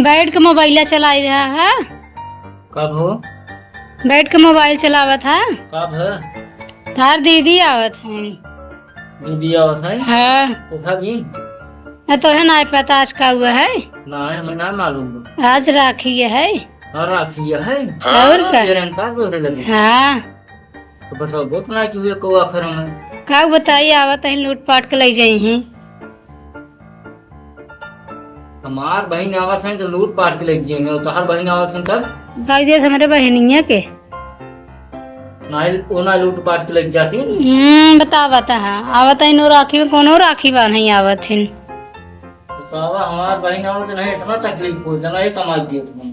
बैठ के मोबाइल चला रहा है। कब हो? बैठ के मोबाइल चलावत है। कब है? तार दीदी आवत है। दीदी आवत है? हाँ उठा भी? तो है ना पता आज का हुआ है ना हमें ना मालूम। आज राखी है। और राखी है और का? लगे। हाँ तो बताओ बहुत ना कि हुए को आखिर में का बताइए आवत है लूट पाट के ले जाई हैं। हमार बहन आवत है तो लूट पाट के लेके जाएंगे और तोहर बहन आवत है तब कागजे हमारे बहनिया के ना लूट पाट के लेके जाती। बतावत है आवत है नो राखी में कोनो राखी बांध आवत है। तो हमार बहन आवत नहीं इतना तकलीफ हो जाना ये कमाई दिए तुमने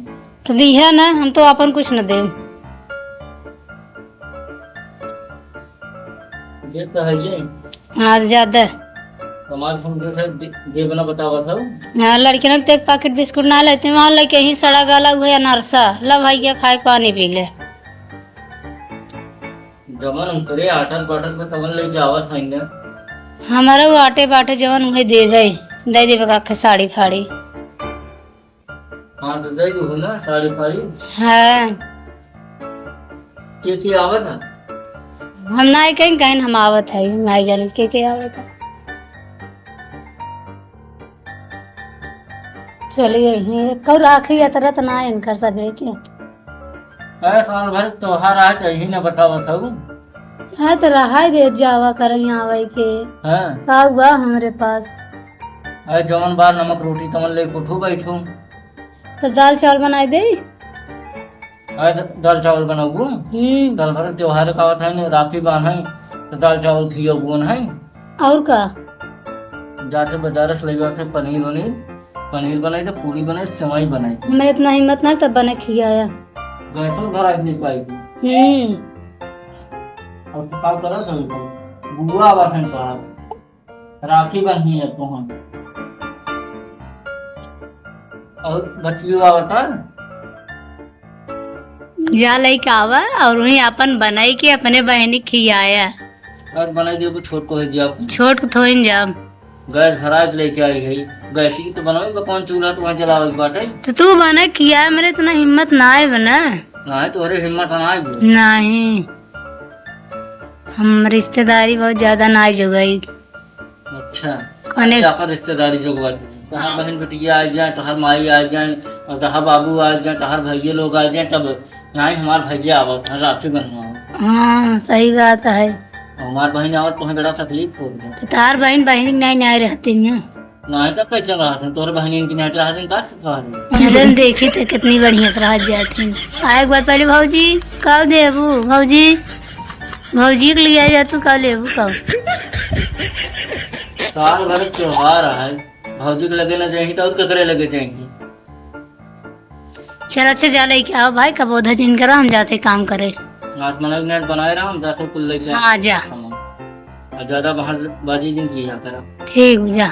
तो दी है ना हम तो अपन कुछ न दे तो है ये हाँ ज्यादा हमारे समझे से दे बना बतावा था। हाँ लड़के ने तो एक पैकेट बिस्कुट ना लेते वहाँ लेके ही सड़ा गला हुआ है नरसा ला भाई क्या खाए पानी पी ले जमन हम करे आटल बाटल में तवन ले जावा साइंदा हमारा वो आटे बाटे जवन उहे देवे दे देवे का साड़ी फाड़ी। हाँ तो दे दो ना साड़ी फाड़ी। हाँ के आवत है हम ना कहीं कहीं हम आवत है नहीं जाने के आवत है। चलिए कब राखी या तरह ना इनकर सबे के साल भर त्योहार आ चाहिए ना बतावा था। हाँ तो रहा दे जावा कर आवे के हाँ का हुआ हमारे पास अरे जवन बार नमक रोटी तमन ले उठो बैठो तो दाल चावल बनाए दे। अरे दाल चावल बनाऊ साल भर त्योहार का आवत है ना राखी बांध है तो दाल चावल खिया बुन है। और का जाते बाजार से ले जाते पनीर वनीर पनीर बनाई तो पूरी बनाई सेवई बनाई। हमारे इतना हिम्मत नहीं तब बने खियाया गैसों घर आज नहीं पाएगी। और तो काम करा तो बुआ बात तो राखी बनी है तो हम और बच्ची बता जा लइका आवा और वही अपन बनाई के अपने बहनी खियाया और बनाई दे छोट को दिया छोट को थोड़ी जाम गैस हरा के लेके आई है गैस की तो बनाओ कौन चूल्हा तो वहाँ जलावे बाटे तो तू बना खिया मेरे इतना हिम्मत ना है बना नहीं तो अरे हिम्मत ना नहीं हम रिश्तेदारी बहुत ज्यादा ना जुगाई। अच्छा कौन क्या रिश्तेदारी जुगवा तहार बहन बेटिया आ जाए तहार माई आ जाए और तहार बाबू आ जाए तहार भैया लोग आ जाए तब नहीं हमार भैया आवत है राखी बनवा। हाँ सही बात है हमार बहन आवत तो बड़ा तकलीफ हो गया। तो तार बहन बहन नहीं रहती हैं नहीं तो कैसे रहा थे तोरे बहन की नहीं रहा का एकदम देखी तो कितनी बढ़िया से रह जाती। आए एक बार पहले भाजी कब देबू भौजी के लिए जा तू कब लेबू कब साल भर त्योहार है भौजी के लगे ना चाहिए तो और ककरे लगे चाहिए। चल अच्छा जा लेके आओ भाई कब ओधा जिन करो हम जाते काम करे आज मैनेजमेंट बनाए रहा हम जाते कुल लेके हाँ जा ज्यादा बाहर बाजी जिन किया करा ठीक जा।